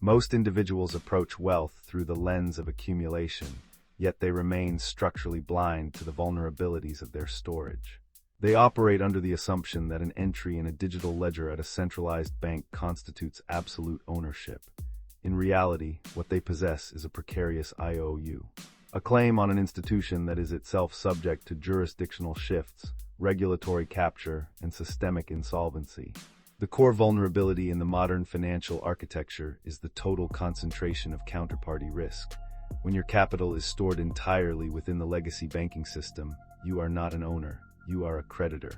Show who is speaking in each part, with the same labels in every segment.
Speaker 1: Most individuals approach wealth through the lens of accumulation, yet they remain structurally blind to the vulnerabilities of their storage. They operate under the assumption that an entry in a digital ledger at a centralized bank constitutes absolute ownership. In reality, what they possess is a precarious IOU, a claim on an institution that is itself subject to jurisdictional shifts, regulatory capture, and systemic insolvency. The core vulnerability in the modern financial architecture is the total concentration of counterparty risk. When your capital is stored entirely within the legacy banking system, you are not an owner, you are a creditor.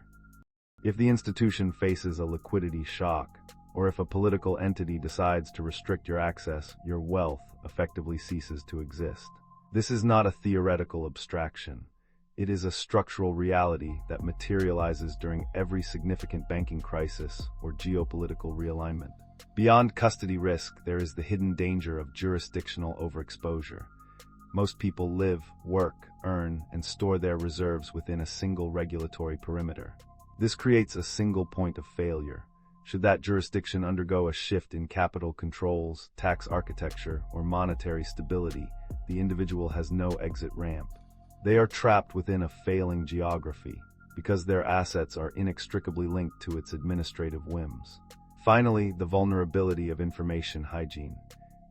Speaker 1: If the institution faces a liquidity shock, or if a political entity decides to restrict your access, your wealth effectively ceases to exist. This is not a theoretical abstraction. It is a structural reality that materializes during every significant banking crisis or geopolitical realignment. Beyond custody risk, there is the hidden danger of jurisdictional overexposure. Most people live, work, earn, and store their reserves within a single regulatory perimeter. This creates a single point of failure. Should that jurisdiction undergo a shift in capital controls, tax architecture, or monetary stability, the individual has no exit ramp. They are trapped within a failing geography because their assets are inextricably linked to its administrative whims. Finally, the vulnerability of information hygiene.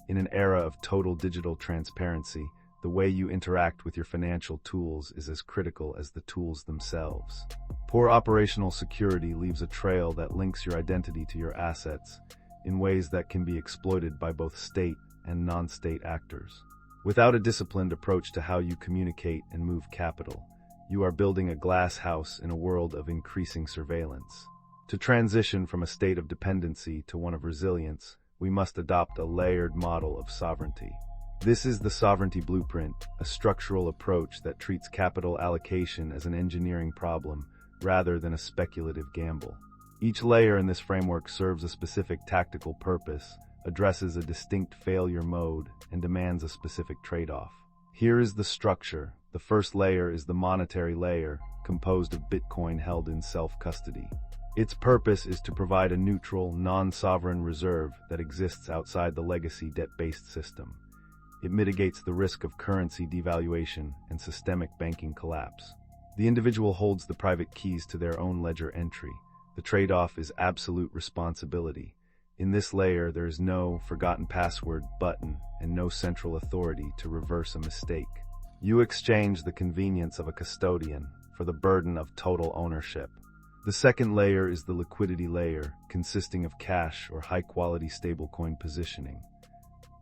Speaker 1: In an era of total digital transparency, the way you interact with your financial tools is as critical as the tools themselves. Poor operational security leaves a trail that links your identity to your assets in ways that can be exploited by both state and non-state actors. Without a disciplined approach to how you communicate and move capital, you are building a glass house in a world of increasing surveillance. To transition from a state of dependency to one of resilience, we must adopt a layered model of sovereignty. This is the sovereignty blueprint, a structural approach that treats capital allocation as an engineering problem rather than a speculative gamble. Each layer in this framework serves a specific tactical purpose, addresses a distinct failure mode, and demands a specific trade-off. Here is the structure. The first layer is the monetary layer, composed of Bitcoin held in self-custody. Its purpose is to provide a neutral, non-sovereign reserve that exists outside the legacy debt-based system. It mitigates the risk of currency devaluation and systemic banking collapse. The individual holds the private keys to their own ledger entry. The trade-off is absolute responsibility. In this layer, there is no forgotten password button and no central authority to reverse a mistake. You exchange the convenience of a custodian for the burden of total ownership. The second layer is the liquidity layer, consisting of cash or high-quality stablecoin positioning.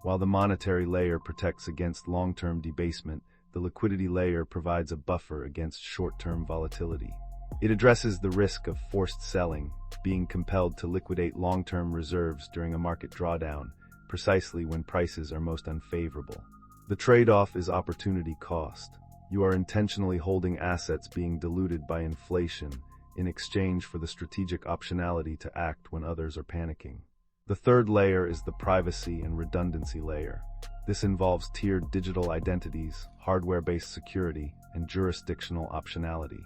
Speaker 1: While the monetary layer protects against long-term debasement, the liquidity layer provides a buffer against short-term volatility. It addresses the risk of forced selling, being compelled to liquidate long-term reserves during a market drawdown, precisely when prices are most unfavorable. The trade-off is opportunity cost. You are intentionally holding assets being diluted by inflation in exchange for the strategic optionality to act when others are panicking. The third layer is the privacy and redundancy layer. This involves tiered digital identities, hardware-based security, and jurisdictional optionality.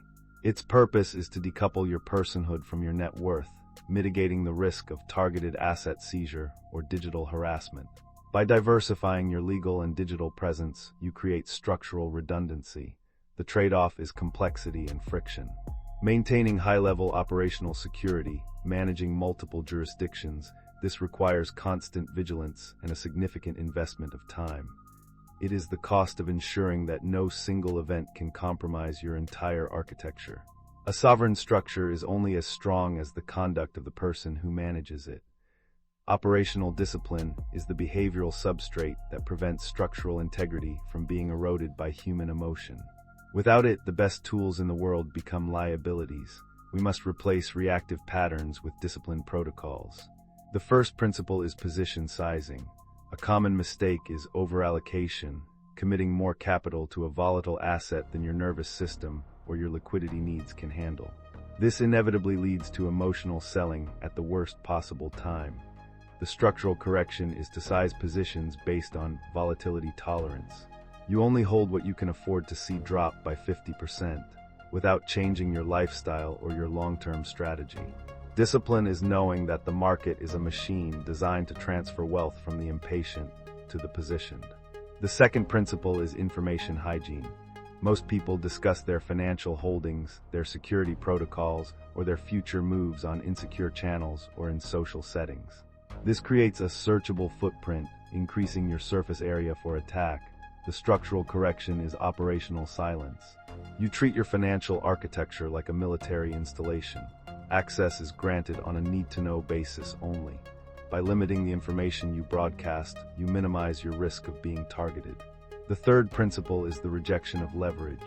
Speaker 1: Its purpose is to decouple your personhood from your net worth, mitigating the risk of targeted asset seizure or digital harassment. By diversifying your legal and digital presence, you create structural redundancy. The trade-off is complexity and friction. Maintaining high-level operational security, managing multiple jurisdictions, this requires constant vigilance and a significant investment of time. It is the cost of ensuring that no single event can compromise your entire architecture. A sovereign structure is only as strong as the conduct of the person who manages it. Operational discipline is the behavioral substrate that prevents structural integrity from being eroded by human emotion. Without it, the best tools in the world become liabilities. We must replace reactive patterns with disciplined protocols. The first principle is position sizing. A common mistake is overallocation, committing more capital to a volatile asset than your nervous system or your liquidity needs can handle. This inevitably leads to emotional selling at the worst possible time. The structural correction is to size positions based on volatility tolerance. You only hold what you can afford to see drop by 50% without changing your lifestyle or your long-term strategy. Discipline is knowing that the market is a machine designed to transfer wealth from the impatient to the positioned. The second principle is information hygiene. Most people discuss their financial holdings, their security protocols, or their future moves on insecure channels or in social settings. This creates a searchable footprint, increasing your surface area for attack. The structural correction is operational silence. You treat your financial architecture like a military installation. Access is granted on a need-to-know basis only. By limiting the information you broadcast, you minimize your risk of being targeted. The third principle is the rejection of leverage.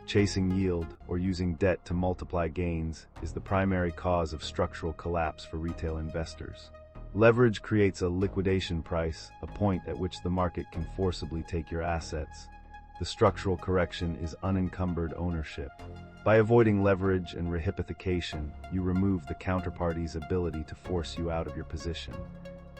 Speaker 1: Chasing yield or using debt to multiply gains is the primary cause of structural collapse for retail investors. Leverage creates a liquidation price, a point at which the market can forcibly take your assets. The structural correction is unencumbered ownership. By avoiding leverage and rehypothecation, you remove the counterparty's ability to force you out of your position.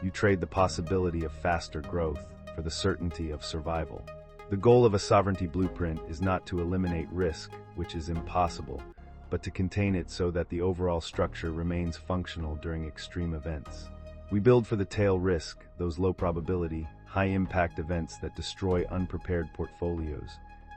Speaker 1: You trade the possibility of faster growth for the certainty of survival. The goal of a sovereignty blueprint is not to eliminate risk, which is impossible, but to contain it so that the overall structure remains functional during extreme events. We build for the tail risk, those low-probability, high-impact events that destroy unprepared portfolios.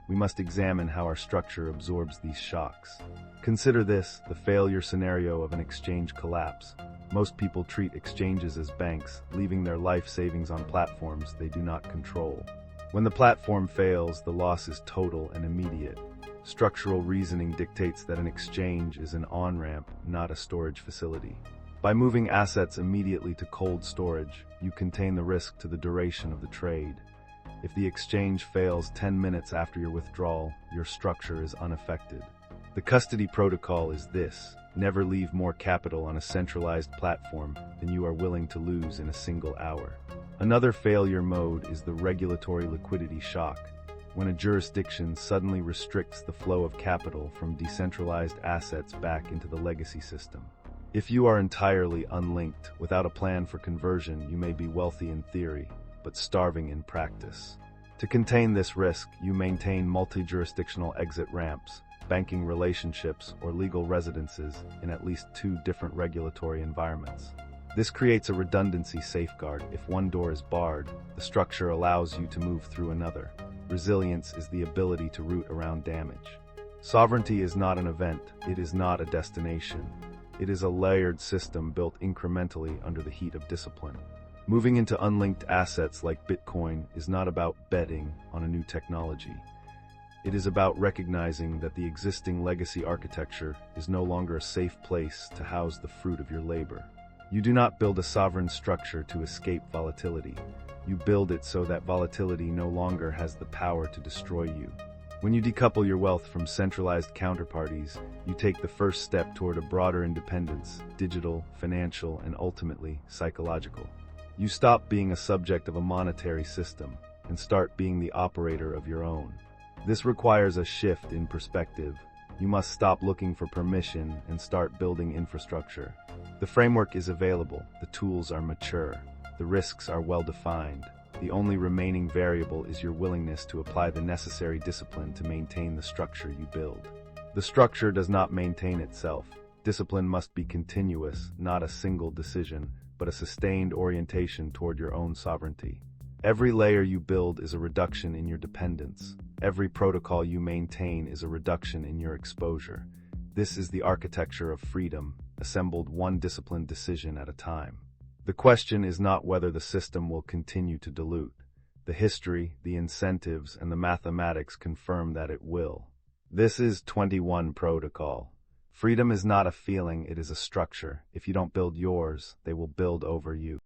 Speaker 1: We must examine how our structure absorbs these shocks. Consider this, the failure scenario of an exchange collapse. Most people treat exchanges as banks, leaving their life savings on platforms they do not control. When the platform fails, the loss is total and immediate. Structural reasoning dictates that an exchange is an on-ramp, not a storage facility. By moving assets immediately to cold storage, you contain the risk to the duration of the trade. If the exchange fails 10 minutes after your withdrawal, your structure is unaffected. The custody protocol is this: never leave more capital on a centralized platform than you are willing to lose in a single hour. Another failure mode is the regulatory liquidity shock, when a jurisdiction suddenly restricts the flow of capital from decentralized assets back into the legacy system. If you are entirely unlinked, without a plan for conversion, you may be wealthy in theory, but starving in practice. To contain this risk, you maintain multi-jurisdictional exit ramps, banking relationships, or legal residences in at least 2 different regulatory environments. This creates a redundancy safeguard. If one door is barred, the structure allows you to move through another. Resilience is the ability to root around damage. Sovereignty is not an event, it is not a destination. It is a layered system built incrementally under the heat of discipline. Moving into unlinked assets like Bitcoin is not about betting on a new technology. It is about recognizing that the existing legacy architecture is no longer a safe place to house the fruit of your labor. You do not build a sovereign structure to escape volatility. You build it so that volatility no longer has the power to destroy you. When you decouple your wealth from centralized counterparties, you take the first step toward a broader independence, digital, financial, and ultimately psychological. You stop being a subject of a monetary system and start being the operator of your own. This requires a shift in perspective. You must stop looking for permission and start building infrastructure. The framework is available, the tools are mature, the risks are well-defined. The only remaining variable is your willingness to apply the necessary discipline to maintain the structure you build. The structure does not maintain itself. Discipline must be continuous, not a single decision, but a sustained orientation toward your own sovereignty. Every layer you build is a reduction in your dependence. Every protocol you maintain is a reduction in your exposure. This is the architecture of freedom, assembled one disciplined decision at a time. The question is not whether the system will continue to dilute. The history, the incentives, and the mathematics confirm that it will. This is 21 Protocol. Freedom is not a feeling, it is a structure. If you don't build yours, they will build over you.